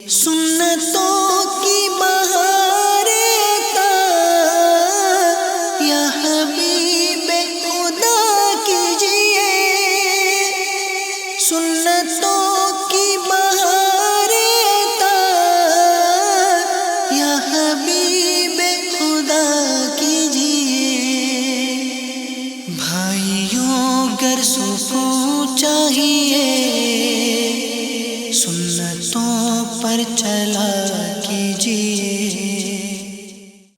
سنتوں کی بہاریں عطا یا حبیب خدا کیجیے، سنتوں کی بہاریں عطا یا حبیب خدا کیجیے۔ بھائیوں گر سکون چاہیے، سنتوں پر چلا کیجیے۔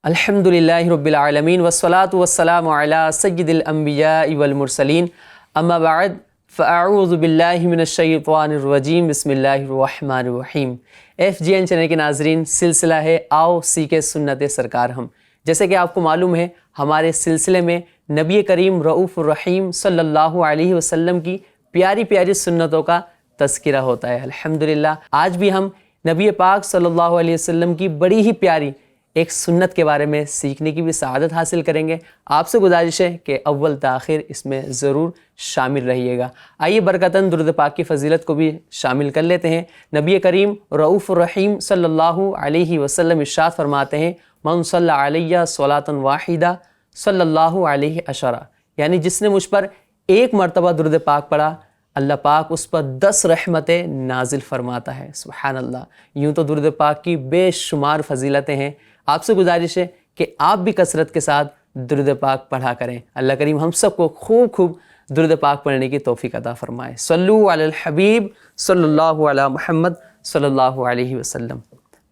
الحمدللہ رب العالمین والصلاة والسلام علی سید الانبیاء والمرسلین، اما بعد فاعوذ باللہ من الشیطان الرجیم، بسم اللہ الرحمن الرحیم۔ FGN چینل کے ناظرین، سلسلہ ہے آؤ سیکھے سنت سرکار ہم۔ جیسے کہ آپ کو معلوم ہے، ہمارے سلسلے میں نبی کریم رؤوف الرحیم صلی اللہ علیہ وسلم کی پیاری پیاری سنتوں کا تذکرہ ہوتا ہے۔ الحمدللہ آج بھی ہم نبی پاک صلی اللہ علیہ وسلم کی بڑی ہی پیاری ایک سنت کے بارے میں سیکھنے کی بھی سعادت حاصل کریں گے۔ آپ سے گزارش ہے کہ اول تاخیر اس میں ضرور شامل رہیے گا۔ آئیے برکتاً درود پاک کی فضیلت کو بھی شامل کر لیتے ہیں۔ نبی کریم رؤوف الرحیم صلی اللہ علیہ وسلم ارشاد فرماتے ہیں، من صلی علیہ صلاۃ واحدہ صلی اللہ علیہ عشرہ، یعنی جس نے مجھ پر ایک مرتبہ درود پاک پڑھا، اللہ پاک اس پر 10 رحمتیں نازل فرماتا ہے۔ سبحان اللہ، یوں تو درود پاک کی بے شمار فضیلتیں ہیں۔ آپ سے گزارش ہے کہ آپ بھی کثرت کے ساتھ درود پاک پڑھا کریں۔ اللہ کریم ہم سب کو خوب خوب درود پاک پڑھنے کی توفیق عطا فرمائے۔ صلو علی الحبیب صلی اللہ علی محمد صلی اللہ علیہ وسلم۔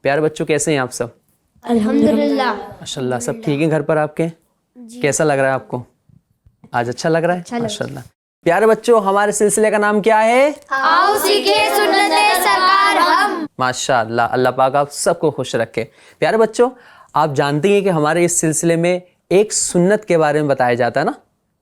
پیارے بچوں، کیسے ہیں آپ سب؟ الحمدللہ ماشاءاللہ سب ٹھیک ہیں گھر پر آپ کے؟ کیسا لگ رہا ہے آپ کو آج؟ اچھا لگ رہا ہے ماشاءاللہ۔ پیارے بچوں، ہمارے سلسلے کا نام کیا ہے؟ آؤ سیکھے سنت سرکار ہم۔ ماشاءاللہ، اللہ پاک آپ سب کو خوش رکھے۔ پیارے بچوں، آپ جانتے ہیں کہ ہمارے اس سلسلے میں ایک سنت کے بارے میں بتایا جاتا ہے نا۔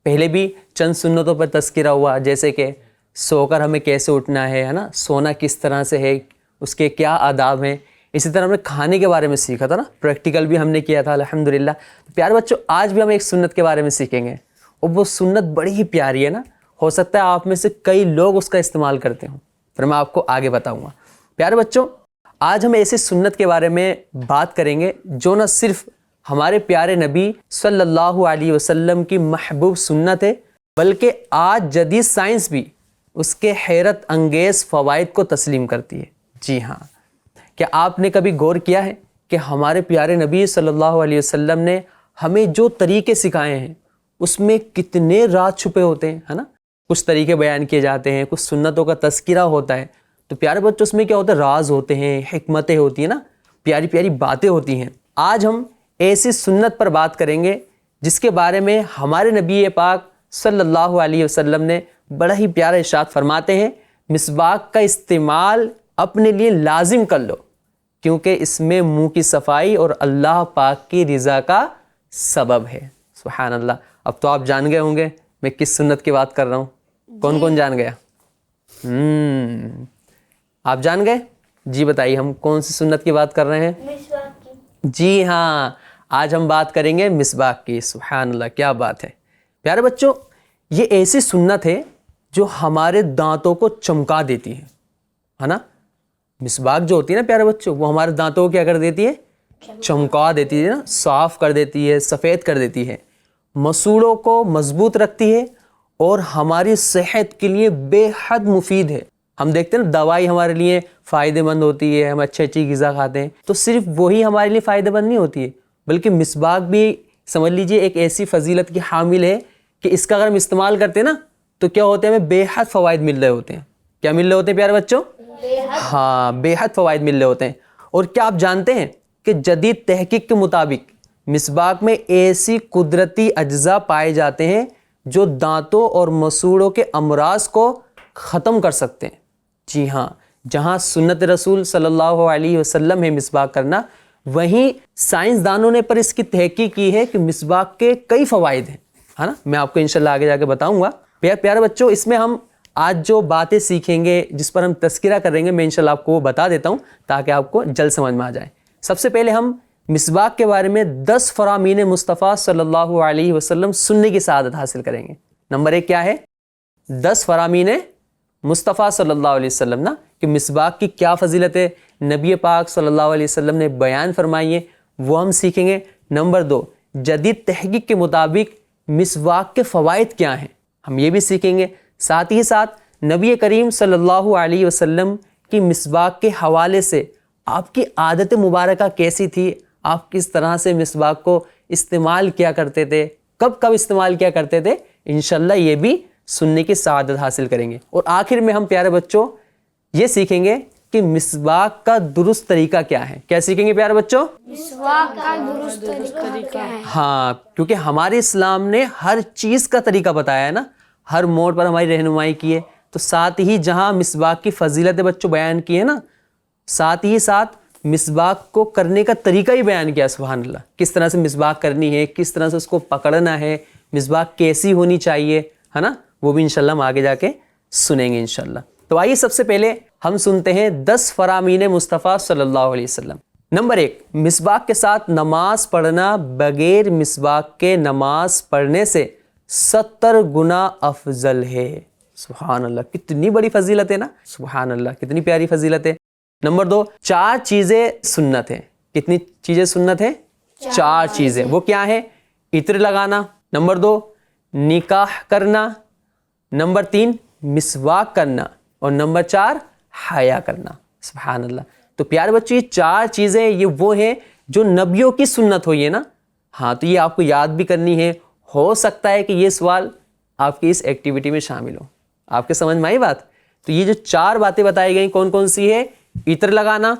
پہلے بھی چند سنتوں پر تذکرہ ہوا، جیسے کہ سو کر ہمیں کیسے اٹھنا ہے نا، سونا کس طرح سے ہے، اس کے کیا آداب ہیں۔ اسی طرح ہم نے کھانے کے بارے میں سیکھا تھا نا، پریکٹیکل بھی ہم نے کیا تھا الحمدللہ۔ پیارے بچوں، آج بھی ہم ایک سنت کے بارے میں سیکھیں گے، اور وہ سنت بڑی ہی پیاری ہے نا۔ ہو سکتا ہے آپ میں سے کئی لوگ اس کا استعمال کرتے ہوں، پھر میں آپ کو آگے بتاؤں گا۔ پیارے بچوں، آج ہم ایسی سنت کے بارے میں بات کریں گے جو نہ صرف ہمارے پیارے نبی صلی اللہ علیہ وسلم کی محبوب سنت ہے، بلکہ آج جدید سائنس بھی اس کے حیرت انگیز فوائد کو تسلیم کرتی ہے۔ جی ہاں، کیا آپ نے کبھی غور کیا ہے کہ ہمارے پیارے نبی صلی اللہ علیہ وسلم نے ہمیں جو طریقے سکھائے ہیں اس میں کتنے راز چھپے ہوتے ہیں، ہے نا؟ کچھ طریقے بیان کیے جاتے ہیں، کچھ سنتوں کا تذکرہ ہوتا ہے، تو پیارے بچوں اس میں کیا ہوتا ہے؟ راز ہوتے ہیں، حکمتیں ہوتی ہیں نا، پیاری پیاری باتیں ہوتی ہیں۔ آج ہم ایسی سنت پر بات کریں گے جس کے بارے میں ہمارے نبی پاک صلی اللہ علیہ وسلم نے بڑا ہی پیارا ارشاد فرماتے ہیں، مسواک کا استعمال اپنے لیے لازم کر لو، کیونکہ اس میں منہ کی صفائی اور اللہ پاک کی رضا کا سبب ہے۔ سبحان اللہ۔ اب تو آپ جان گئے ہوں گے میں کس سنت کی بات کر رہا ہوں۔ کون کون جان گیا؟ آپ جان گئے؟ جی بتائیے، ہم کون سی سنت کی بات کر رہے ہیں؟ مسواک کی۔ جی ہاں، آج ہم بات کریں گے مسواک کی۔ سبحان اللہ، کیا بات ہے۔ پیارے بچوں، یہ ایسی سنت ہے جو ہمارے دانتوں کو چمکا دیتی ہے نا۔ مسواک جو ہوتی ہے نا پیارے بچوں، وہ ہمارے دانتوں کو کیا کر دیتی ہے؟ چمکا دیتی ہے نا، صاف کر دیتی ہے، سفید کر دیتی ہے، مسوڑوں کو مضبوط رکھتی ہے، اور ہماری صحت کے لیے بے حد مفید ہے۔ ہم دیکھتے ہیں نا، دوائی ہمارے لیے فائدہ مند ہوتی ہے، ہم اچھی اچھی غذا کھاتے ہیں، تو صرف وہی ہمارے لیے فائدہ مند نہیں ہوتی ہے، بلکہ مسواک بھی سمجھ لیجئے ایک ایسی فضیلت کی حامل ہے کہ اس کا اگر ہم استعمال کرتے ہیں نا تو کیا ہوتے ہیں؟ ہمیں بے حد فوائد مل رہے ہوتے ہیں۔ کیا مل رہے ہوتے ہیں پیارے بچوں؟ ہاں، بے حد فوائد مل رہے ہوتے ہیں۔ اور کیا آپ جانتے ہیں کہ جدید تحقیق کے مطابق مسواک میں ایسی قدرتی اجزاء پائے جاتے ہیں جو دانتوں اور مسوڑوں کے امراض کو ختم کر سکتے ہیں۔ جی ہاں، جہاں سنت رسول صلی اللہ علیہ وسلم ہے مسواک کرنا، وہیں سائنسدانوں نے پر اس کی تحقیق کی ہے کہ مسواک کے کئی فوائد ہیں، ہے نا۔ میں آپ کو انشاءاللہ آگے جا کے بتاؤں گا۔ پیارے بچوں، اس میں ہم آج جو باتیں سیکھیں گے، جس پر ہم تذکرہ کریں گے، میں انشاءاللہ آپ کو وہ بتا دیتا ہوں تاکہ آپ کو جلد سمجھ میں آ جائے۔ سب سے پہلے ہم مسواک کے بارے میں 10 فرامین مصطفیٰ صلی اللہ علیہ وسلم سننے کی سعادت حاصل کریں گے۔ نمبر 1 کیا ہے؟ 10 فرامین مصطفیٰ صلی اللہ علیہ وسلم نا کہ مسواک کی کیا فضیلت ہے نبی پاک صلی اللہ علیہ وسلم نے بیان فرمائی ہے، وہ ہم سیکھیں گے۔ نمبر 2، جدید تحقیق کے مطابق مسواک کے فوائد کیا ہیں، ہم یہ بھی سیکھیں گے۔ ساتھ ہی ساتھ نبی کریم صلی اللہ علیہ وسلم کی مسواک کے حوالے سے آپ کی عادت مبارکہ کیسی تھی، آپ کس طرح سے مسواک کو استعمال کیا کرتے تھے، کب کب استعمال کیا کرتے تھے، انشاءاللہ یہ بھی سننے کی سعادت حاصل کریں گے۔ اور آخر میں ہم پیارے بچوں یہ سیکھیں گے کہ مسواک کا درست طریقہ کیا ہے۔ کیا سیکھیں گے پیارے بچوں؟ مسواک کا درست طریقہ ہے۔ ہاں، کیونکہ ہمارے اسلام نے ہر چیز کا طریقہ بتایا ہے نا، ہر موڑ پر ہماری رہنمائی کی ہے۔ تو ساتھ ہی جہاں مسواک کی فضیلت بچوں بیان کی ہے نا، ساتھ ہی ساتھ مسواک کو کرنے کا طریقہ ہی بیان کیا، سبحان اللہ، کس طرح سے مسواک کرنی ہے، کس طرح سے اس کو پکڑنا ہے، مسواک کیسی ہونی چاہیے، ہے نا، وہ بھی انشاءاللہ ہم آگے جا کے سنیں گے انشاءاللہ۔ تو آئیے سب سے پہلے ہم سنتے ہیں 10 فرامین مصطفیٰ صلی اللہ علیہ وسلم۔ نمبر 1، مسواک کے ساتھ نماز پڑھنا بغیر مسواک کے نماز پڑھنے سے 70 گنا افضل ہے۔ سبحان اللہ، کتنی بڑی فضیلت ہے نا، سبحان اللہ، کتنی پیاری فضیلت ہے۔ نمبر 2، 4 چیزیں سنت ہیں۔ کتنی چیزیں سنت ہیں؟ 4 چیزیں۔ وہ کیا ہے؟ عطر لگانا، نمبر 2 نکاح کرنا، نمبر 3 مسواک کرنا، اور نمبر 4 حیا کرنا۔ سبحان اللہ۔ تو پیارے بچوں یہ 4 چیزیں یہ وہ ہیں جو نبیوں کی سنت ہوئی ہے نا۔ ہاں، تو یہ آپ کو یاد بھی کرنی ہے۔ ہو سکتا ہے کہ یہ سوال آپ کی اس ایکٹیویٹی میں شامل ہو۔ آپ کے سمجھ میں آئی بات؟ تو یہ جو 4 باتیں بتائی گئیں کون کون سی ہے؟ عطر لگانا،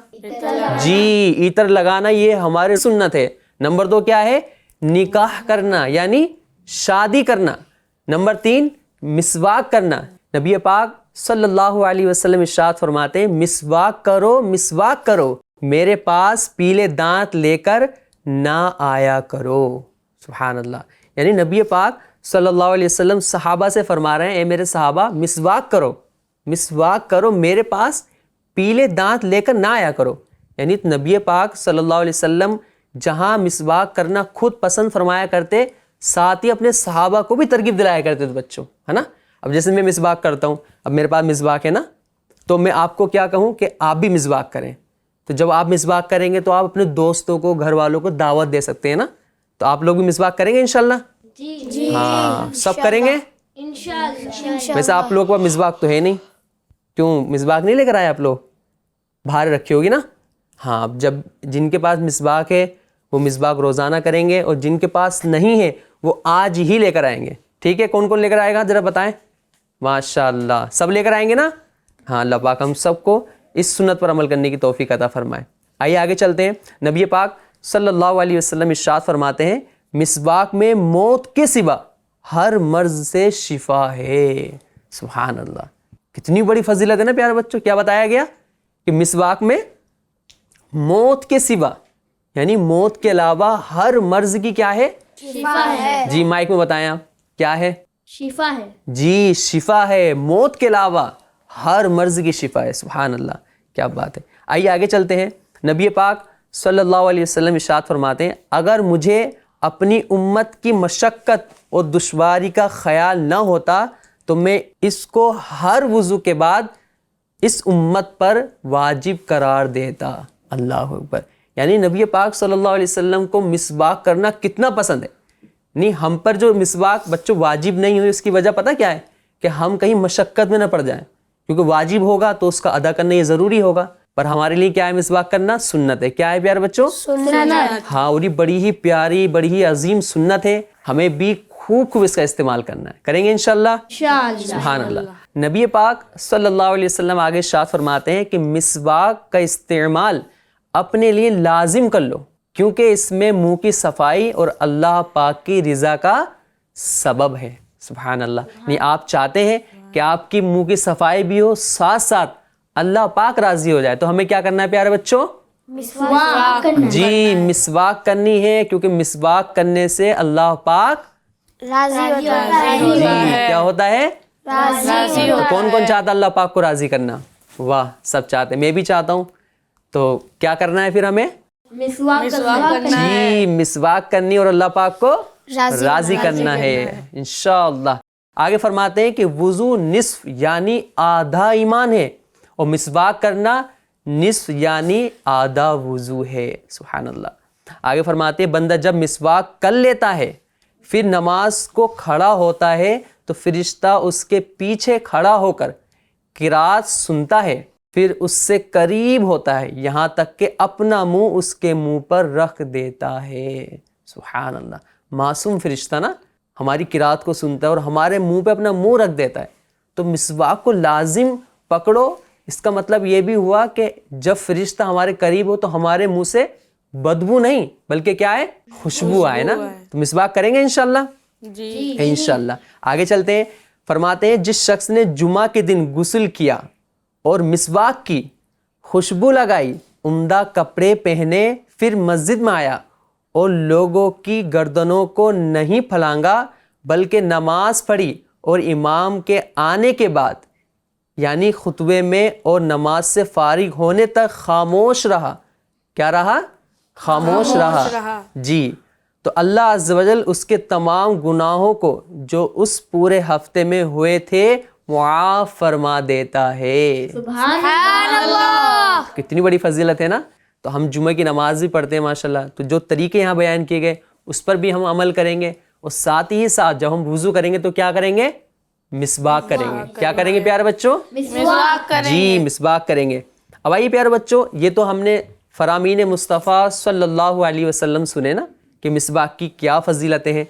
جی عطر لگانا یہ ہمارے سنت ہے۔ نمبر 2 کیا ہے؟ نکاح کرنا یعنی شادی کرنا۔ نمبر 3 مسواک کرنا۔ نبی پاک صلی اللہ علیہ وسلم ارشاد فرماتے ہیں مسواک کرو، مسواک کرو، میرے پاس پیلے دانت لے کر نہ آیا کرو۔ سبحان اللہ، یعنی نبی پاک صلی اللہ علیہ وسلم صحابہ سے فرما رہے ہیں اے میرے صحابہ مسواک کرو، مسواک کرو، میرے پاس پیلے دانت لے کر نہ آیا کرو۔ یعنی نبی پاک صلی اللہ علیہ وسلم جہاں مسواک کرنا خود پسند فرمایا کرتے، ساتھ ہی اپنے صحابہ کو بھی ترغیب دلایا کرتے تھے بچوں، ہے نا۔ اب جیسے میں مسواک کرتا ہوں، اب میرے پاس مسواک ہے نا، تو میں آپ کو کیا کہوں کہ آپ بھی مسواک کریں۔ تو جب آپ مسواک کریں گے تو آپ اپنے دوستوں کو، گھر والوں کو دعوت دے سکتے ہیں نا۔ تو آپ لوگ بھی مسواک کریں گے انشاءاللہ؟ جی ہاں، سب کریں گے انشاءاللہ۔ ویسے آپ لوگوں کا مسواک تو ہے نہیں، کیوں مسواک نہیں لے کر آئے آپ لوگ؟ باہر رکھی ہوگی نا۔ ہاں، جب جن کے پاس مسواک ہے وہ مسواک روزانہ کریں گے، اور جن کے پاس نہیں ہے وہ آج ہی لے کر آئیں گے، ٹھیک ہے؟ کون کون لے کر آئے گا ذرا بتائیں؟ ماشاءاللہ، سب لے کر آئیں گے نا۔ ہاں، اللہ پاک ہم سب کو اس سنت پر عمل کرنے کی توفیق عطا فرمائے۔ آئیے آگے چلتے ہیں۔ نبی پاک صلی اللہ علیہ وسلم ارشاد فرماتے ہیں مسواک میں موت کے سوا ہر مرض سے شفا ہے۔ سبحان اللہ، کتنی بڑی فضیلت ہے نا پیارے بچوں۔ کیا بتایا گیا کہ مسواک میں موت کے سوا یعنی موت کے علاوہ ہر مرض کی کیا ہے؟ شفا ہے۔ جی مائک میں بتائیں آپ کیا ہے؟ شفا ہے۔ جی شفا ہے، موت کے علاوہ ہر مرض کی شفا ہے۔ سبحان اللہ، کیا بات ہے۔ آئیے آگے چلتے ہیں۔ نبی پاک صلی اللہ علیہ وسلم ارشاد فرماتے ہیں اگر مجھے اپنی امت کی مشقت اور دشواری کا خیال نہ ہوتا تو میں اس کو ہر وضو کے بعد اس امت پر واجب قرار دیتا۔ اللہ اکبر، یعنی نبی پاک صلی اللہ علیہ وسلم کو مسواک کرنا کتنا پسند ہے۔ نہیں، ہم پر جو مسواک بچوں واجب نہیں ہوئی اس کی وجہ پتہ کیا ہے؟ کہ ہم کہیں مشقت میں نہ پڑ جائیں، کیونکہ واجب ہوگا تو اس کا ادا کرنا یہ ضروری ہوگا، پر ہمارے لیے کیا ہے؟ مسواک کرنا سنت ہے۔ کیا ہے پیارے بچوں؟ سنت۔ ہاں، اور یہ بڑی ہی پیاری، بڑی ہی عظیم سنت ہے، ہمیں بھی خوب خوب اس کا استعمال کرنا ہے، کریں گے انشاءاللہ۔ سبحان اللہ۔ نبی پاک صلی اللہ علیہ وسلم آگے ارشاد فرماتے ہیں کہ مسواک کا استعمال اپنے لیے لازم کر لو، کیونکہ اس میں منہ کی صفائی اور اللہ پاک کی رضا کا سبب ہے۔ سبحان اللہ، نہیں آپ چاہتے ہیں کہ آپ کی منہ کی صفائی بھی ہو، ساتھ ساتھ اللہ پاک راضی ہو جائے، تو ہمیں کیا کرنا ہے پیارے بچوں؟ مسواک کرنا۔ جی مسواک کرنی ہے، کیونکہ مسواک کرنے سے اللہ پاک راضی ہوتا ہے۔ کیا ہوتا ہے؟ راضی تو کون کون چاہتا ہے اللہ پاک کو راضی کرنا؟ واہ، سب چاہتے ہیں، میں بھی چاہتا ہوں۔ تو کیا کرنا ہے پھر ہمیں؟ مسواک کرنا۔ جی مسواک کرنی اور اللہ پاک کو راضی کرنا ہے انشاءاللہ۔ آگے فرماتے ہیں کہ وضو نصف یعنی آدھا ایمان ہے، اور مسواک کرنا نصف یعنی آدھا وضو ہے. سبحان اللہ. آگے فرماتے ہیں بندہ جب مسواک کر لیتا ہے پھر نماز کو کھڑا ہوتا ہے تو فرشتہ اس کے پیچھے کھڑا ہو کر قرات سنتا ہے، پھر اس سے قریب ہوتا ہے یہاں تک کہ اپنا منہ اس کے منہ پر رکھ دیتا ہے. سبحان اللہ. معصوم فرشتہ نا ہماری قرات کو سنتا ہے اور ہمارے منہ پہ اپنا منہ رکھ دیتا ہے. تو مسواک کو لازم پکڑو. اس کا مطلب یہ بھی ہوا کہ جب فرشتہ ہمارے قریب ہو تو ہمارے منہ سے بدبو نہیں بلکہ کیا ہے، خوشبو آئے نا. تو مسواک کریں گے انشاءاللہ؟ جی انشاءاللہ. آگے چلتے ہیں. فرماتے ہیں جس شخص نے جمعہ کے دن غسل کیا اور مسواک کی، خوشبو لگائی، عمدہ کپڑے پہنے، پھر مسجد میں آیا اور لوگوں کی گردنوں کو نہیں پھلانگا بلکہ نماز پڑھی اور امام کے آنے کے بعد یعنی خطبے میں اور نماز سے فارغ ہونے تک خاموش رہا. کیا رہا؟ خاموش رہا. جی. تو اللہ عز و جل اس کے تمام گناہوں کو جو اس پورے ہفتے میں ہوئے تھے معاف فرما دیتا ہے. سبحان اللہ. کتنی بڑی فضیلت ہے نا. تو ہم جمعہ کی نماز بھی پڑھتے ہیں ماشاءاللہ. تو جو طریقے یہاں بیان کیے گئے اس پر بھی ہم عمل کریں گے، اور ساتھ ہی ساتھ جب ہم وضو کریں گے تو کیا کریں گے؟ مسواک کریں گے. کیا کریں گے پیارے بچوں؟ مسواک کریں. جی مسواک کریں گے. اب آئیے پیارے بچوں، یہ تو ہم نے فرامین مصطفیٰ صلی اللہ علیہ وسلم سنے نا کہ مسواک کی کیا فضیلتیں ہیں.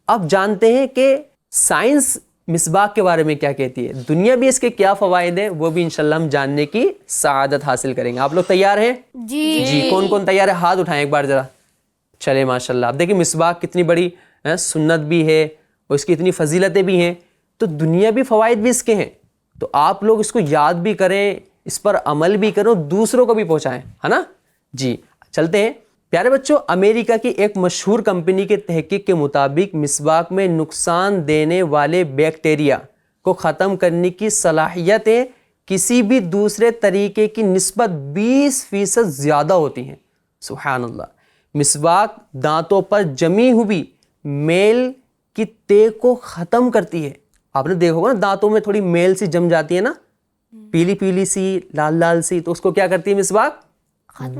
اب جانتے ہیں کہ سائنس مسواک کے بارے میں کیا کہتی ہے، دنیا بھی اس کے کیا فوائد ہیں، وہ بھی انشاءاللہ ہم جاننے کی سعادت حاصل کریں گے. آپ لوگ تیار ہیں؟ جی. کون کون تیار ہے؟ ہاتھ اٹھائیں ایک بار ذرا. چلے ماشاءاللہ. اب دیکھیں مسواک کتنی بڑی سنت بھی ہے اور اس کی اتنی فضیلتیں بھی ہیں، تو دنیا بھی فوائد بھی اس کے ہیں. تو آپ لوگ اس کو یاد بھی کریں، اس پر عمل بھی کریں اور دوسروں کو بھی پہنچائیں، ہے نا. جی چلتے ہیں. پیارے بچوں، امریکہ کی ایک مشہور کمپنی کے تحقیق کے مطابق مسواک میں نقصان دینے والے بیکٹیریا کو ختم کرنے کی صلاحیتیں کسی بھی دوسرے طریقے کی نسبت 20% زیادہ ہوتی ہیں. سبحان اللہ. مسواک دانتوں پر جمی ہوئی میل کی تہ کو ختم کرتی ہے. آپ نے دیکھا ہوگا نا دانتوں میں تھوڑی میل سی جم جاتی ہے نا، پیلی پیلی سی، لال لال سی، تو اس کو کیا کرتی ہے مسواک؟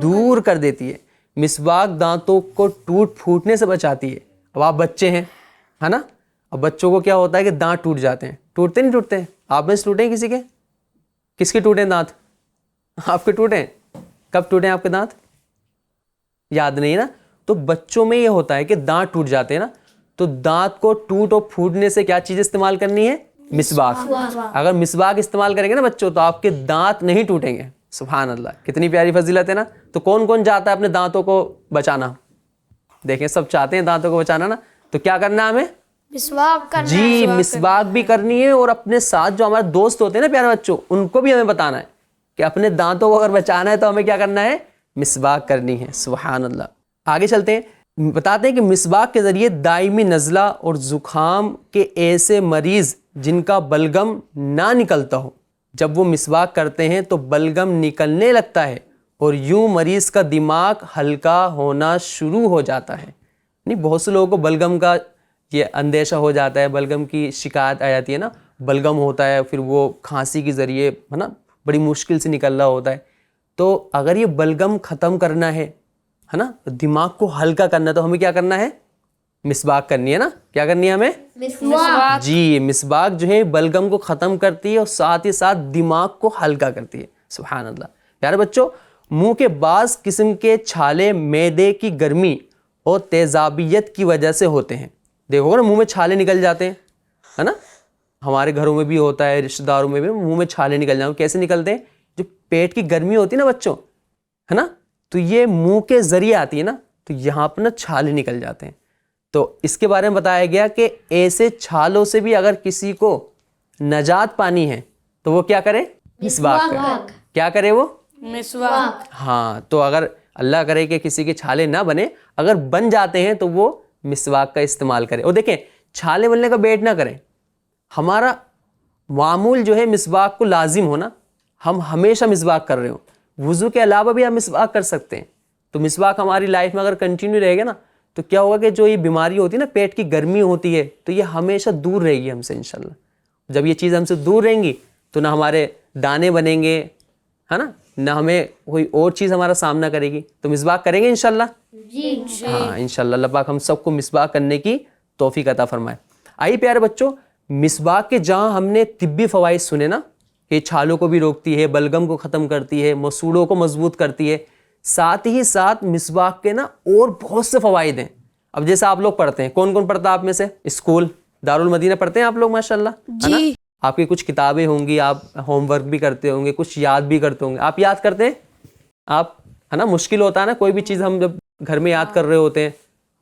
دور کر دیتی ہے. مسواک دانتوں کو ٹوٹ پھوٹنے سے بچاتی ہے. اب آپ بچے ہیں، ہے نا. اب بچوں کو کیا ہوتا ہے کہ دانت ٹوٹ جاتے ہیں. ٹوٹتے نہیں ٹوٹتے؟ آپ میں سے ٹوٹے ہیں کسی کے؟ کس کے ٹوٹے دانت؟ آپ کے ٹوٹے؟ کب ٹوٹے آپ کے دانت؟ یاد نہیں نا. تو بچوں میں یہ ہوتا ہے کہ دانت ٹوٹ جاتے ہیں نا، تو دانت کو ٹوٹ اور پھوٹنے سے کیا چیز استعمال کرنی ہے؟ مسواک. اگر مسواک استعمال کریں گے نا بچوں تو آپ کے دانت نہیں ٹوٹیں گے. سبحان اللہ. کتنی پیاری فضیلت ہے نا. تو کون کون چاہتا ہے اپنے دانتوں کو بچانا؟ دیکھیں سب چاہتے ہیں دانتوں کو بچانا نا. تو کیا کرنا ہے ہمیں؟ مسواک کرنا. جی مسواک بھی کرنی ہے، اور اپنے ساتھ جو ہمارے دوست ہوتے ہیں نا پیارے بچوں، ان کو بھی ہمیں بتانا ہے کہ اپنے دانتوں کو اگر بچانا ہے تو ہمیں کیا کرنا ہے؟ مسواک کرنی ہے. سبحان اللہ. آگے چلتے ہیں. بتاتے ہیں کہ مسواک کے ذریعے دائمی نزلہ اور زکام کے ایسے مریض جن کا بلغم نہ نکلتا ہو، جب وہ مسواک کرتے ہیں تو بلغم نکلنے لگتا ہے اور یوں مریض کا دماغ ہلکا ہونا شروع ہو جاتا ہے. نہیں بہت سے لوگوں کو بلغم کا یہ اندیشہ ہو جاتا ہے، بلغم کی شکایت آ جاتی ہے نا، بلغم ہوتا ہے پھر وہ کھانسی کے ذریعے ہے نا بڑی مشکل سے نکل رہا ہوتا ہے. تو اگر یہ بلغم ختم کرنا ہے نا، دماغ کو ہلکا کرنا ہے، تو ہمیں کیا کرنا ہے؟ مسواک کرنی ہے نا. کیا کرنی ہے ہمیں؟ مسواک. جی مسواک جو ہے بلغم کو ختم کرتی ہے اور ساتھ ہی ساتھ دماغ کو ہلکا کرتی ہے. سبحان اللہ. پیارے بچوں، منہ کے بعض قسم کے چھالے معدے کی گرمی اور تیزابیت کی وجہ سے ہوتے ہیں. دیکھو نا منہ میں چھالے نکل جاتے ہیں، ہے نا. ہمارے گھروں میں بھی ہوتا ہے، رشتہ داروں میں بھی منہ میں چھالے نکل جاتے ہیں. کیسے نکلتے ہیں؟ جو پیٹ کی گرمی ہوتی ہے نا بچوں، ہے نا، تو یہ منہ کے ذریعے آتی ہے نا، تو یہاں پر نا چھالے نکل جاتے ہیں. تو اس کے بارے میں بتایا گیا کہ ایسے چھالوں سے بھی اگر کسی کو نجات پانی ہے تو وہ کیا کرے؟ مسواک کرے. کیا کرے وہ؟ مسواک. ہاں. تو اگر اللہ کرے کہ کسی کے چھالے نہ بنے، اگر بن جاتے ہیں تو وہ مسواک کا استعمال کرے. اور دیکھیں چھالے بننے کا ویٹ نہ کریں. ہمارا معمول جو ہے مسواک کو لازم ہونا، ہم ہمیشہ مسواک کر رہے ہوں. وضو کے علاوہ بھی ہم مسواک کر سکتے ہیں. تو مسواک ہماری لائف میں اگر کنٹینیو رہے گا نا تو کیا ہوگا کہ جو یہ بیماری ہوتی ہے نا، پیٹ کی گرمی ہوتی ہے، تو یہ ہمیشہ دور رہے گی ہم سے انشاءاللہ. جب یہ چیز ہم سے دور رہیں گی تو نہ ہمارے دانے بنیں گے، ہے نا، نہ ہمیں کوئی اور چیز ہمارا سامنا کرے گی. تو مسواک کریں گے انشاءاللہ؟ جی ہاں انشاءاللہ. اللہ پاک ہم سب کو مسواک کرنے کی توفیق عطا فرمائے. آئیے پیارے بچوں، مسواک کے جہاں ہم نے طبی فوائد سنے نا کہ چھالوں کو بھی روکتی ہے، بلغم کو ختم کرتی ہے، مسوڑوں کو مضبوط کرتی ہے، ساتھ ہی ساتھ مسواک کے نا اور بہت سے فوائد ہیں. اب جیسے آپ لوگ پڑھتے ہیں، کون کون پڑھتا ہے آپ میں سے؟ اسکول دارالمدینہ پڑھتے ہیں آپ لوگ ماشاءاللہ، ہے نا؟ آپ کی کچھ کتابیں ہوں گی، آپ ہوم ورک بھی کرتے ہوں گے، کچھ یاد بھی کرتے ہوں گے. آپ یاد کرتے ہیں آپ، ہے نا؟ مشکل ہوتا ہے نا کوئی بھی چیز ہم جب گھر میں یاد کر رہے ہوتے ہیں،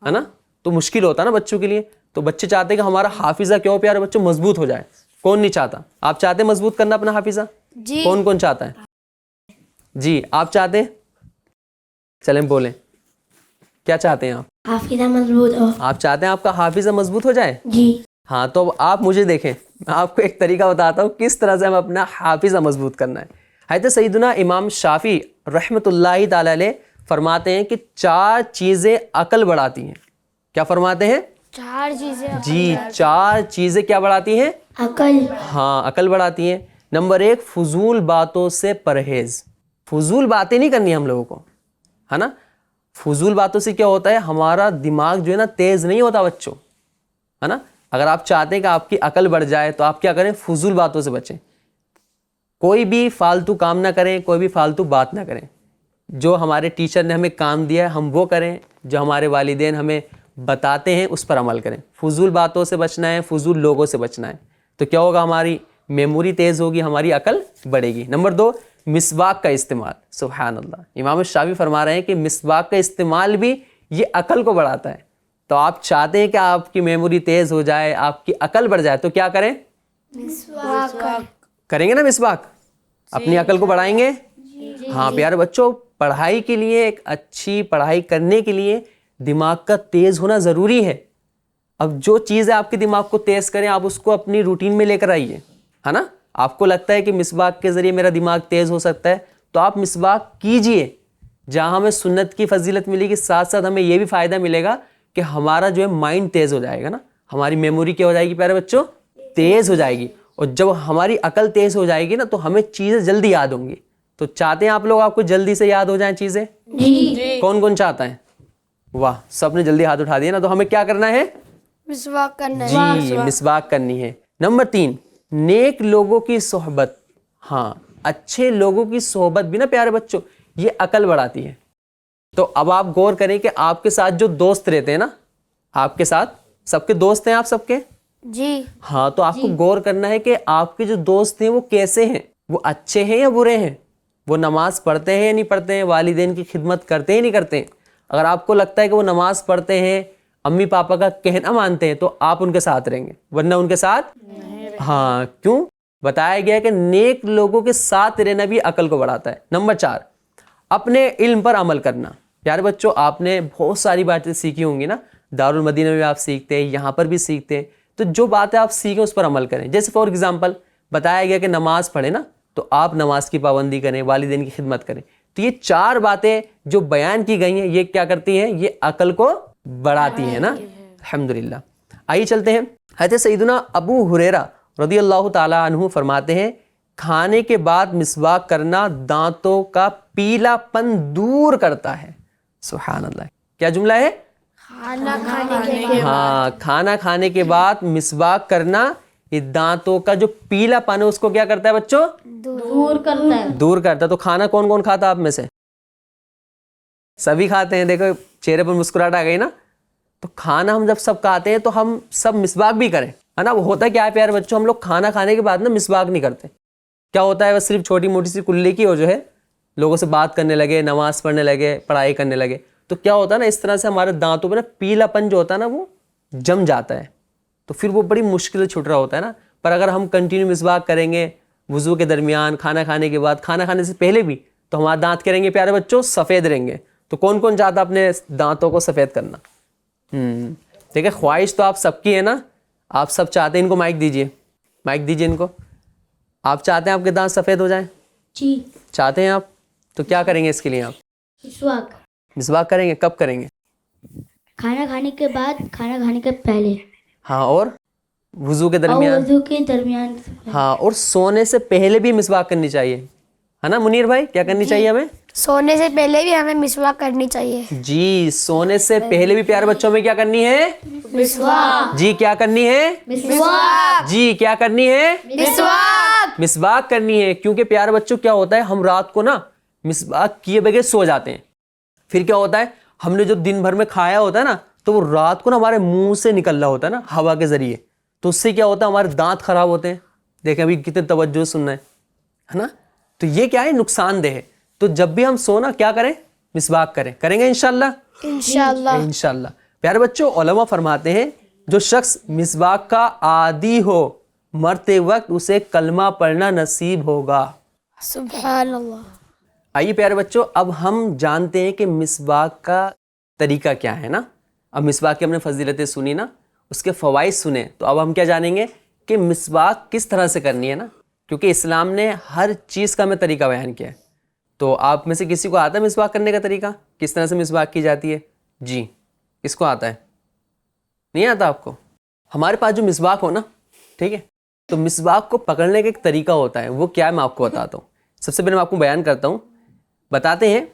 ہے نا، تو مشکل ہوتا ہے نا بچوں کے لیے. تو بچے چاہتے ہیں کہ ہمارا حافظہ کیوں پیارے بچوں مضبوط ہو جائے. کون نہیں چاہتا؟ آپ چاہتے ہیں مضبوط کرنا اپنا حافظہ؟ جی کون کون چاہتا ہے؟ جی آپ چاہتے ہیں؟ چلیں بولیں، کیا چاہتے ہیں آپ؟ حافظہ مضبوط ہو. آپ چاہتے ہیں آپ کا حافظہ مضبوط ہو جائے؟ جی ہاں تو اب آپ مجھے دیکھیں، میں آپ کو ایک طریقہ بتاتا ہوں کس طرح سے ہمیں اپنا حافظہ مضبوط کرنا ہے. حضرت سیدنا امام شافعی رحمۃ اللہ تعالی علیہ فرماتے ہیں کہ 4 چیزیں عقل بڑھاتی ہیں. کیا فرماتے ہیں؟ 4 چیزیں جی 4 چیزیں کیا بڑھاتی ہیں؟ عقل. ہاں عقل بڑھاتی ہیں. نمبر 1 فضول باتوں سے پرہیز. فضول باتیں نہیں کرنی ہم لوگوں کو، ہے نا. فضول باتوں سے کیا ہوتا ہے، ہمارا دماغ جو ہے نا تیز نہیں ہوتا بچوں، ہے نا. اگر آپ چاہتے ہیں کہ آپ کی عقل بڑھ جائے تو آپ کیا کریں، فضول باتوں سے بچیں. کوئی بھی فالتو کام نہ کریں، کوئی بھی فالتو بات نہ کریں. جو ہمارے ٹیچر نے ہمیں کام دیا ہے ہم وہ کریں، جو ہمارے والدین ہمیں بتاتے ہیں اس پر عمل کریں. فضول باتوں سے بچنا ہے، فضول لوگوں سے بچنا ہے. تو کیا ہوگا، ہماری میموری تیز ہوگی، ہماری عقل بڑھے گی. نمبر 2 مسواک کا استعمال. سبحان اللہ، امام شافعی فرما رہے ہیں کہ مسواک کا استعمال بھی یہ عقل کو بڑھاتا ہے. تو آپ چاہتے ہیں کہ آپ کی میموری تیز ہو جائے، آپ کی عقل بڑھ جائے، تو کیا کریں؟ کریں گے نا مسواک؟ اپنی عقل کو بڑھائیں گے. ہاں پیارے بچوں، پڑھائی کے لیے، ایک اچھی پڑھائی کرنے کے لیے دماغ کا تیز ہونا ضروری ہے. اب جو چیزیں آپ کے دماغ کو تیز کریں آپ اس کو اپنی روٹین میں لے کر آئیے، ہے نا. آپ کو لگتا ہے کہ مسواک کے ذریعے میرا دماغ تیز ہو سکتا ہے تو آپ مسواک کیجئے. جہاں ہمیں سنت کی فضیلت ملے گی، ساتھ ساتھ ہمیں یہ بھی فائدہ ملے گا کہ ہمارا جو ہے مائنڈ تیز ہو جائے گا نا. ہماری میموری کیا ہو جائے گی پیارے بچوں؟ تیز ہو جائے گی. اور جب ہماری عقل تیز ہو جائے گی نا تو ہمیں چیزیں جلدی یاد ہوں گی. تو چاہتے ہیں آپ لوگ آپ کو جلدی سے یاد ہو جائیں چیزیں؟ جی کون کون چاہتا ہے؟ واہ، سب نے جلدی ہاتھ اٹھا دیا نا. تو ہمیں کیا کرنا ہے؟ مسواک کرنا ہے. جی مسواک کرنی ہے. نمبر 3 نیک لوگوں کی صحبت. ہاں اچھے لوگوں کی صحبت بھی نا پیارے بچوں یہ عقل بڑھاتی ہے. تو اب آپ غور کریں کہ آپ کے ساتھ جو دوست رہتے ہیں نا، آپ کے ساتھ سب کے دوست ہیں آپ سب کے؟ جی ہاں تو آپ کو غور کرنا ہے کہ آپ کے جو دوست ہیں وہ کیسے ہیں، وہ اچھے ہیں یا برے ہیں، وہ نماز پڑھتے ہیں یا نہیں پڑھتے ہیں، والدین کی خدمت کرتے ہیں نہیں کرتے ہیں. اگر آپ کو لگتا ہے کہ وہ نماز پڑھتے ہیں، امی پاپا کا کہنا مانتے ہیں، تو آپ ان کے ساتھ رہیں گے، ورنہ ان کے ساتھ ہاں. کیوں؟ بتایا گیا ہے کہ نیک لوگوں کے ساتھ رہنا بھی عقل کو بڑھاتا ہے. نمبر 4 اپنے علم پر عمل کرنا. پیارے بچوں آپ نے بہت ساری باتیں سیکھی ہوں گی نا، دارالمدینہ میں بھی آپ سیکھتے ہیں، یہاں پر بھی سیکھتے ہیں. تو جو باتیں آپ سیکھیں اس پر عمل کریں. جیسے فار ایگزامپل بتایا گیا کہ نماز پڑھیں نا، تو آپ نماز کی پابندی کریں، والدین کی خدمت کریں. تو یہ 4 باتیں جو بیان کی گئی ہیں یہ کیا کرتی ہیں، یہ عقل کو بڑھاتی ہیں نا. الحمدللہ. آئیے چلتے ہیں. حضرت سیدنا ابو ہریرہ رضی اللہ تعالی عنہ فرماتے ہیں کھانے کے بعد مسواک کرنا دانتوں کا پیلا پن دور کرتا ہے. سبحان اللہ. کیا جملہ ہے؟ کھانا کھانے کے ہاں کھانا کھانے کے بعد مسواک کرنا یہ دانتوں کا جو پیلا پن ہے اس کو کیا کرتا ہے بچوں؟ دور کرتا ہے. دور کرتا ہے. تو کھانا کون کون کھاتا ہے آپ میں سے؟ سبھی کھاتے ہیں. دیکھو چہرے پر مسکراہٹ آ گئی نا. تو کھانا ہم جب سب کھاتے ہیں تو ہم سب مسواک بھی کریں، ہے نا. وہ ہوتا ہے کیا ہے پیارے بچوں، ہم لوگ کھانا کھانے کے بعد نا مسواک نہیں کرتے. کیا ہوتا ہے، بس صرف چھوٹی موٹی سی کلی کی ہو جو ہے لوگوں سے بات کرنے لگے، نماز پڑھنے لگے، پڑھائی کرنے لگے، تو کیا ہوتا ہے نا اس طرح سے ہمارے دانتوں پہ نا پیلا پن جو ہوتا ہے نا وہ جم جاتا ہے. تو پھر وہ بڑی مشکل سے چھٹ رہا ہوتا ہے نا. پر اگر ہم کنٹینیو مسواک کریں گے وضو کے درمیان، کھانا کھانے کے بعد، کھانا کھانے سے پہلے بھی، تو ہمارے دانت کریں گے پیارے بچوں سفید رہیں گے. تو کون کون چاہتا اپنے دانتوں کو سفید کرنا؟ دیکھیں خواہش تو آپ سب کی ہے نا، آپ سب چاہتے ہیں. ان کو مائک دیجئے، مائک دیجئے ان کو. آپ چاہتے ہیں آپ کے دانت سفید ہو جائیں؟ جی چاہتے ہیں آپ؟ تو کیا کریں گے اس کے لیے؟ آپ مسواک. مسواک کریں گے. کب کریں گے؟ کھانا کھانے کے بعد، کھانا کھانے کے پہلے. ہاں اور وضو کے درمیان، وضو کے درمیان، ہاں، اور سونے سے پہلے بھی مسواک کرنی چاہیے، ہے نا منیر بھائی؟ کیا کرنی چاہیے ہمیں؟ سونے سے پہلے بھی ہمیں مسواک کرنی چاہیے. جی سونے سے پہلے بھی پیارے بچوں میں کیا کرنی ہے؟ مسواک، جی کیا کرنی ہے؟ مسواک، جی کیا کرنی ہے؟ مسواک. مسواک کرنی ہے. کیونکہ پیارے بچوں کیا ہوتا ہے، ہم رات کو نا مسواک کیے بغیر سو جاتے ہیں. پھر کیا ہوتا ہے، ہم نے جو دن بھر میں کھایا ہوتا ہے نا، تو وہ رات کو نا ہمارے منہ سے نکل رہا ہوتا ہے نا ہوا کے ذریعے، تو اس سے کیا ہوتا ہے، ہمارے دانت خراب ہوتے ہیں. دیکھیں ابھی کتنے توجہ سننا ہے نا. تو یہ کیا ہے، نقصان دہ ہے. تو جب بھی ہم سونا کیا کریں، مسواک کریں گے انشاءاللہ. انشاءاللہ. انشاءاللہ. پیارے بچوں علماء فرماتے ہیں جو شخص مسواک کا عادی ہو مرتے وقت اسے کلمہ پڑھنا نصیب ہوگا. سبحان اللہ. آئیے پیارے بچوں اب ہم جانتے ہیں کہ مسواک کا طریقہ کیا ہے نا. اب مسواک کی ہم نے فضیلتیں سنی نا، اس کے فوائد سنے، تو اب ہم کیا جانیں گے کہ مسواک کس طرح سے کرنی ہے نا، کیونکہ اسلام نے ہر چیز کا ہمیں طریقہ بیان کیا ہے. تو آپ میں سے کسی کو آتا ہے مسواک کرنے کا طریقہ، کس طرح سے مسواک کی جاتی ہے؟ جی کس کو آتا ہے؟ نہیں آتا آپ کو؟ ہمارے پاس جو مسواک ہو نا، ٹھیک ہے، تو مسواک کو پکڑنے کا ایک طریقہ ہوتا ہے، وہ کیا ہے میں آپ کو بتاتا ہوں. سب سے پہلے میں آپ کو بیان کرتا ہوں. بتاتے ہیں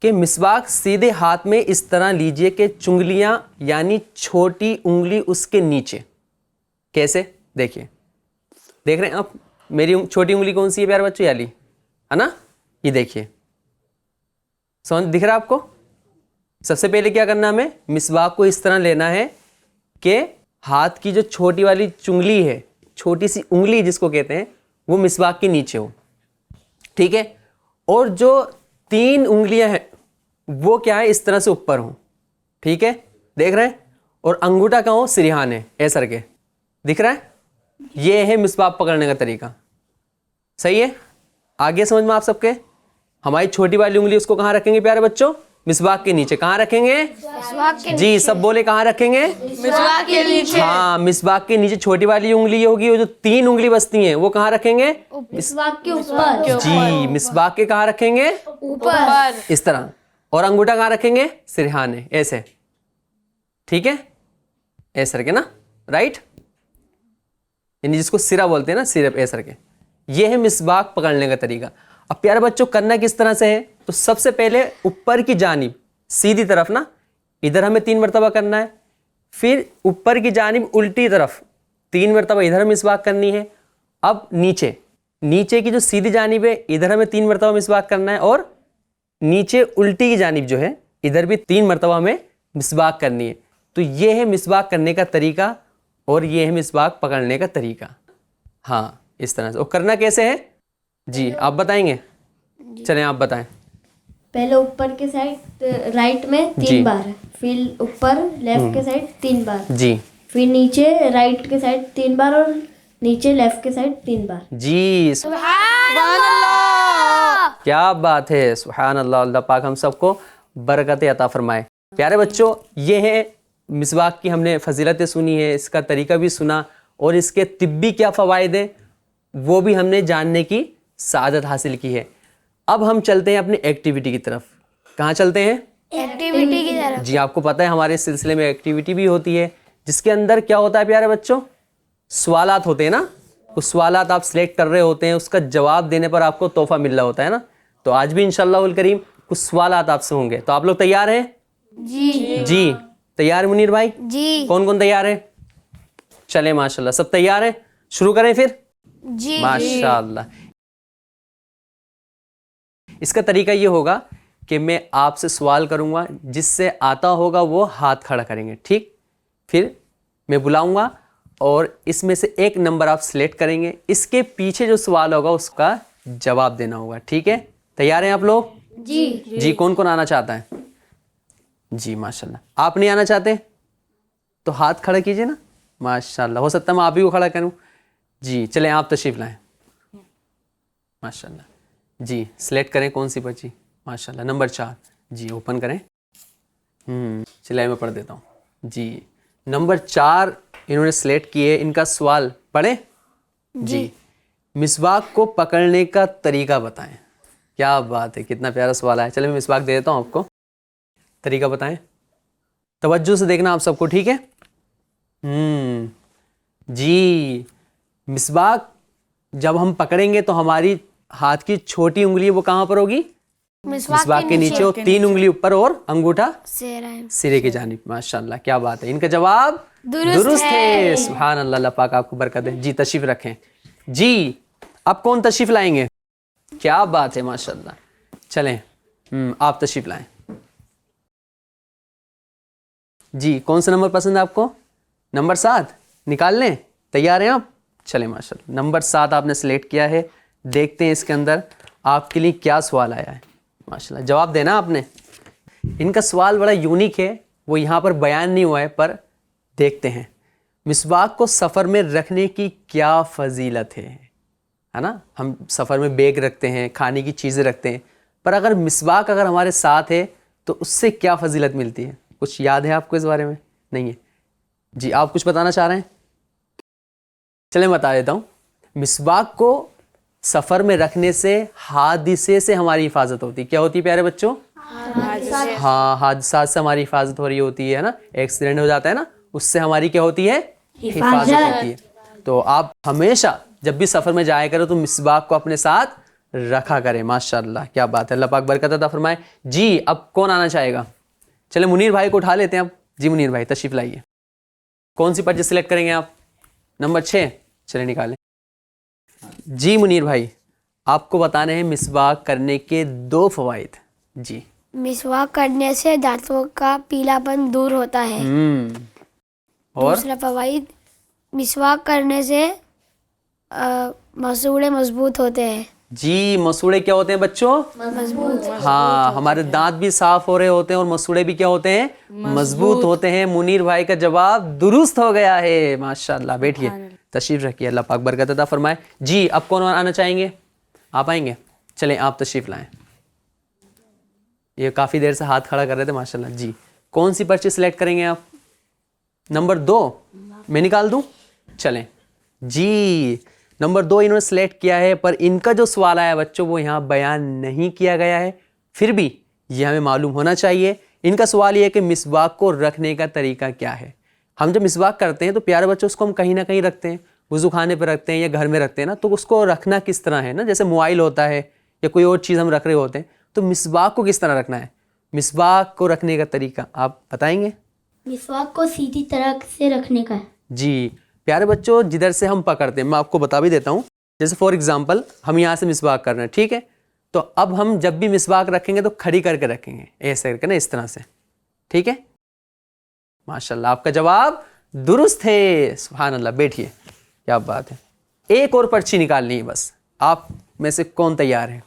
کہ مسواک سیدھے ہاتھ میں اس طرح لیجئے کہ چنگلیاں یعنی چھوٹی انگلی اس کے نیچے. کیسے؟ دیکھیے، دیکھ رہے ہیں آپ میری چھوٹی انگلی کون سی ہے پیارے بچوں؟ والی ہے نا، یہ دیکھیے سمجھ دکھ رہا آپ کو؟ سب سے پہلے کیا کرنا، ہمیں مسواک کو اس طرح لینا ہے کہ ہاتھ کی جو چھوٹی والی چنگلی ہے، چھوٹی سی انگلی جس کو کہتے ہیں، وہ مسواک کے نیچے ہو، ٹھیک ہے. اور جو 3 انگلیاں ہیں وہ کیا ہے، اس طرح سے اوپر ہوں، ٹھیک ہے، دیکھ رہے ہیں. اور انگوٹھا کہاں ہو، سرہانے ایسر کے، دکھ رہا ہے؟ یہ ہے مسواک پکڑنے کا طریقہ. صحیح ہے؟ آگے سمجھ میں آپ سب کے. ہماری چھوٹی والی انگلی اس کو کہاں رکھیں گے پیارے بچوں؟ مسواک کے نیچے. کہاں رکھیں گے؟ جی سب بولے کہاں رکھیں گے؟ مسواک کے نیچے. ہاں مسواک کے نیچے چھوٹی والی انگلی یہ ہوگی، وہ جو 3 انگلی بستی ہیں وہ کہاں رکھیں گے؟ مسواک کے اوپر. جی مسواک کے کہاں رکھیں گے؟ اوپر. اس طرح. اور انگوٹھا کہاں رکھیں گے؟ سرہانے ایسے، ٹھیک ہے، ایسر کے نا، رائٹ، یعنی جس کو سرا بولتے ہیں نا، سرپ ایسر کے. یہ ہے مسواک پکڑنے کا طریقہ. اب پیارے بچوں کرنا کس طرح سے ہے، تو سب سے پہلے اوپر کی جانب سیدھی طرف نا، ادھر ہمیں 3 مرتبہ کرنا ہے. پھر اوپر کی جانب الٹی طرف 3 مرتبہ ادھر مسواک کرنی ہے. اب نیچے کی جو سیدھی جانب ہے ادھر ہمیں 3 مرتبہ مسواک کرنا ہے، اور نیچے الٹی کی جانب جو ہے ادھر بھی 3 مرتبہ ہمیں مسواک کرنی ہے. تو یہ ہے مسواک کرنے کا طریقہ، اور یہ ہے مسواک پکڑنے کا طریقہ. ہاں اس طرح سے. اور کرنا کیسے ہے؟ جی آپ بتائیں گے؟ چلیں آپ بتائیں. پہلے اوپر کے سائڈ رائٹ میں 3 بار، پھر اوپر لیفٹ کے سائڈ 3 بار، جی پھر نیچے رائٹ کے سائڈ 3 بار، اور نیچے لیفٹ کے سائڈ 3 بار. جی سبحان اللہ. کیا بات ہے، سبحان اللہ. اللہ پاک ہم سب کو برکت عطا فرمائے. پیارے بچوں یہ ہے مسواک کی ہم نے فضیلتیں سنی ہے، اس کا طریقہ بھی سنا، اور اس کے طبی کیا فوائد ہیں وہ بھی ہم نے جاننے کی سعادت حاصل کی ہے. اب ہم چلتے ہیں اپنی ایکٹیویٹی کی طرف. کہاں چلتے ہیں؟ ایکٹیویٹی کی طرف. جی آپ کو پتہ ہے ہمارے سلسلے میں ایکٹیویٹی بھی ہوتی ہے، جس کے اندر کیا ہوتا ہے پیارے بچوں؟ سوالات ہوتے ہیں نا. کچھ سوالات آپ سلیکٹ کر رہے ہوتے ہیں، اس کا جواب دینے پر آپ کو تحفہ مل رہا ہوتا ہے نا. تو آج بھی انشاءاللہ الکریم کچھ سوالات آپ سے ہوں گے. تو آپ لوگ تیار ہیں؟ جی تیار ہیں منیر بھائی؟ جی. کون کون تیار ہے؟ چلیں ماشاءاللہ سب تیار ہیں، شروع کریں پھر. جی. ماشاءاللہ. اس کا طریقہ یہ ہوگا کہ میں آپ سے سوال کروں گا، جس سے آتا ہوگا وہ ہاتھ کھڑا کریں گے، ٹھیک؟ پھر میں بلاؤں گا اور اس میں سے ایک نمبر آپ سلیکٹ کریں گے. اس کے پیچھے جو سوال ہوگا اس کا جواب دینا ہوگا، ٹھیک ہے؟ تیار ہیں آپ لوگ؟ جی کون کون آنا چاہتا ہے؟ جی ماشاءاللہ. آپ نہیں آنا چاہتے تو ہاتھ کھڑا کیجئے نا. ماشاءاللہ. ہو سکتا ہے میں آپ ہی کو کھڑا کروں. جی چلیں آپ تشریف لائیں. ماشاءاللہ. جی سلیکٹ کریں کون سی بچی. ماشاءاللہ نمبر 4. جی اوپن کریں. چلائے میں پڑھ دیتا ہوں. جی نمبر 4 انہوں نے سلیکٹ کیے. ان کا سوال پڑھیں. جی مسواک کو پکڑنے کا طریقہ بتائیں. کیا بات ہے، کتنا پیارا سوال ہے. چلیں میں مسواک دے دیتا ہوں آپ کو. طریقہ بتائیں. توجہ سے دیکھنا آپ سب کو، ٹھیک ہے؟ جی مسواک جب ہم پکڑیں گے تو ہماری ہاتھ کی چھوٹی انگلی وہ کہاں پر ہوگی؟ مسواک کے نیچے، اور 3 انگلی اوپر اور انگوٹھا سرے کی جانب. ماشاءاللہ کیا بات ہے. ان کا جواب درست ہے. سبحان اللہ، اللہ پاک آپ کو برکت دے. جی تشریف رکھیں. جی اب کون تشریف لائیں گے؟ کیا بات ہے ماشاءاللہ. چلیں آپ تشریف لائیں. جی کون سا نمبر پسند ہے آپ کو؟ نمبر 7 نکال لیں. تیار ہیں آپ؟ چلیں ماشاءاللہ نمبر 7 آپ نے سلیکٹ کیا ہے. دیکھتے ہیں اس کے اندر آپ کے لیے کیا سوال آیا ہے. ماشاءاللہ جواب دینا آپ نے. ان کا سوال بڑا یونیک ہے، وہ یہاں پر بیان نہیں ہوا ہے، پر دیکھتے ہیں. مسواک کو سفر میں رکھنے کی کیا فضیلت ہے نا؟ ہم سفر میں بیگ رکھتے ہیں، کھانے کی چیزیں رکھتے ہیں، پر اگر مسواک اگر ہمارے ساتھ ہے تو اس سے کیا فضیلت ملتی ہے؟ کچھ یاد ہے آپ کو اس بارے میں؟ نہیں ہے. جی آپ کچھ بتانا چاہ رہے ہیں؟ چلیں بتا دیتا ہوں. مسواک کو سفر میں رکھنے سے حادثے سے ہماری حفاظت ہوتی ہے. کیا ہوتی ہے پیارے بچوں؟ ہاں حادثات سے ہماری حفاظت ہو رہی ہوتی ہے نا. ایکسیڈنٹ ہو جاتا ہے نا، اس سے ہماری کیا ہوتی ہے؟ حفاظت ہوتی ہے. تو آپ ہمیشہ جب بھی سفر میں جایا کرو تو مسواک کو اپنے ساتھ رکھا کریں. ماشاءاللہ کیا بات ہے. اللہ پاک برکت عطا فرمائے. جی اب کون آنا چاہے گا؟ چلے منیر بھائی کو اٹھا لیتے ہیں اب. جی منیر بھائی تشریف لائیے. کون سی پرچی سلیکٹ کریں گے آپ؟ نمبر 6. چلے نکالیں. جی منیر بھائی آپ کو بتانے ہیں مسواک کرنے کے 2 فوائد. جی مسواک کرنے سے دانتوں کا پیلا پن دور ہوتا ہے. اور دوسرا فوائد، مسواک کرنے سے مسوڑے مضبوط ہوتے ہیں. جی مسوڑے کیا ہوتے ہیں بچوں؟ مضبوط. ہاں ہمارے دانت بھی صاف ہو رہے ہوتے ہیں اور مسوڑے بھی کیا ہوتے ہیں؟ مضبوط ہوتے ہیں. منیر بھائی کا جواب درست ہو گیا ہے. ماشاءاللہ بیٹھیے تشریف رکھیے. اللہ پاک برکت عطا فرمائے. جی اب کون آنا چاہیں گے؟ آپ آئیں گے؟ چلیں آپ تشریف لائیں. یہ کافی دیر سے ہاتھ کھڑا کر رہے تھے ماشاءاللہ. جی کون سی پرچی سلیکٹ کریں گے آپ؟ نمبر 2 میں نکال دوں؟ چلیں. جی نمبر 2 انہوں نے سلیکٹ کیا ہے، پر ان کا جو سوال آیا بچوں وہ یہاں بیان نہیں کیا گیا ہے. پھر بھی یہ ہمیں معلوم ہونا چاہیے. ان کا سوال یہ ہے کہ مسواک کو رکھنے کا طریقہ کیا ہے. ہم جب مسواک کرتے ہیں تو پیارے بچوں اس کو ہم کہیں نہ کہیں رکھتے ہیں، وضو خانے پہ رکھتے ہیں یا گھر میں رکھتے ہیں نا. تو اس کو رکھنا کس طرح ہے نا؟ جیسے موبائل ہوتا ہے یا کوئی اور چیز ہم رکھ رہے ہوتے ہیں، تو مسواک کو کس طرح رکھنا ہے؟ مسواک کو رکھنے کا طریقہ آپ بتائیں گے؟ مسواک کو سیدھی طرح سے رکھنے کا ہے. جی پیارے بچوں جدھر سے ہم پکڑتے ہیں میں آپ کو بتا بھی دیتا ہوں. جیسے فار ایگزامپل ہم یہاں سے مسواک کر رہے ہیں، ٹھیک ہے؟ تو اب ہم جب بھی مسواک رکھیں گے تو کھڑی کر کے رکھیں گے، ایسے کر کے نا، اس طرح سے. ٹھیک ہے ماشاءاللہ آپ کا جواب درست ہے. سبحان اللہ بیٹھیے. کیا بات ہے. ایک اور پرچی نکالنی ہے بس. آپ میں سے کون تیار ہے؟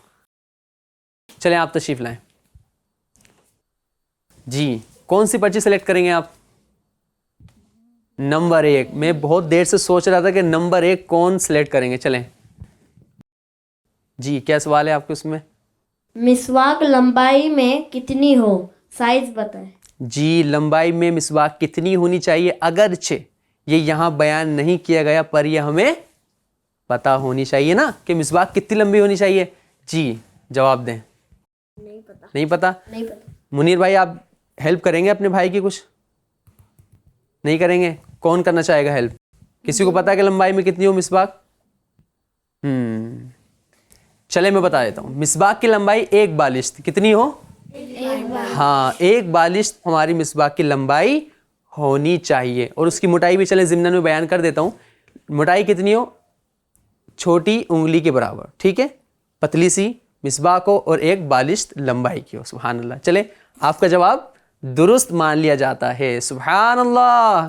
چلیں آپ تشریف لائیں. جی کون سی پرچی سلیکٹ کریں گے آپ؟ نمبر 1. میں بہت دیر سے سوچ رہا تھا کہ نمبر 1 کون سلیکٹ کریں گے. چلیں. جی کیا سوال ہے آپ کو اس میں؟ مسواک لمبائی میں کتنی ہو، سائز بتائیں. جی لمبائی میں مسواک کتنی ہونی چاہیے، اگرچہ یہ یہاں بیان نہیں کیا گیا پر یہ ہمیں پتہ ہونی چاہیے نا کہ مسواک کتنی لمبی ہونی چاہیے. جی جواب دیں. نہیں پتا. منیر بھائی آپ ہیلپ کریں گے اپنے بھائی کی؟ کچھ نہیں کریں گے؟ کون کرنا چاہے گا ہیلپ؟ کسی کو پتا ہے کہ لمبائی میں کتنی ہو مسواک؟ چلے میں بتا دیتا ہوں. مسواک کی لمبائی 1 بالشت کتنی ہو؟ ہاں 1 بالشت ہماری مسواک کی لمبائی ہونی چاہیے. اور اس کی موٹائی بھی چلے ضمن میں بیان کر دیتا ہوں. موٹائی کتنی ہو؟ چھوٹی انگلی کے برابر. ٹھیک ہے پتلی سی مسواک ہو اور 1 بالشت لمبائی کی ہو. سبحان اللہ. چلے آپ کا جواب درست مان لیا جاتا ہے. سبحان اللہ.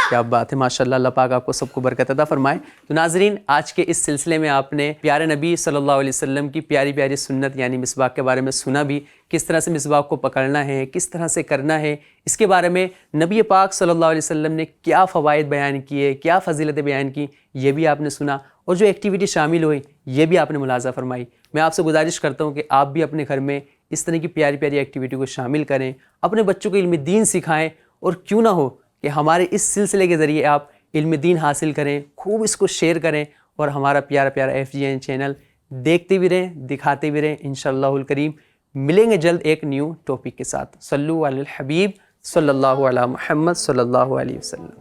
کیا بات ہے ماشاءاللہ. اللہ پاک آپ کو سب کو برکت عطا فرمائے. تو ناظرین آج کے اس سلسلے میں آپ نے پیارے نبی صلی اللہ علیہ وسلم کی پیاری پیاری سنت یعنی مسواک کے بارے میں سنا بھی. کس طرح سے مسواک کو پکڑنا ہے، کس طرح سے کرنا ہے، اس کے بارے میں نبی پاک صلی اللہ علیہ وسلم نے کیا فوائد بیان کیے، کیا فضیلتیں بیان کی، یہ بھی آپ نے سنا. اور جو ایکٹیویٹی شامل ہوئی یہ بھی آپ نے ملاحظہ فرمائی. میں آپ سے گزارش کرتا ہوں کہ آپ بھی اپنے گھر میں اس طرح کی پیاری پیاری ایکٹیویٹی کو شامل کریں، اپنے بچوں کو علم دین سکھائیں. اور کیوں نہ ہو کہ ہمارے اس سلسلے کے ذریعے آپ علم دین حاصل کریں، خوب اس کو شیئر کریں اور ہمارا پیارا پیارا FGN چینل دیکھتے بھی رہیں، دکھاتے بھی رہیں. انشاءاللہ الکریم ملیں گے جلد ایک نیو ٹاپک کے ساتھ. صلو علی الحبیب صلی اللہ علی محمد صلی اللہ علیہ وسلم.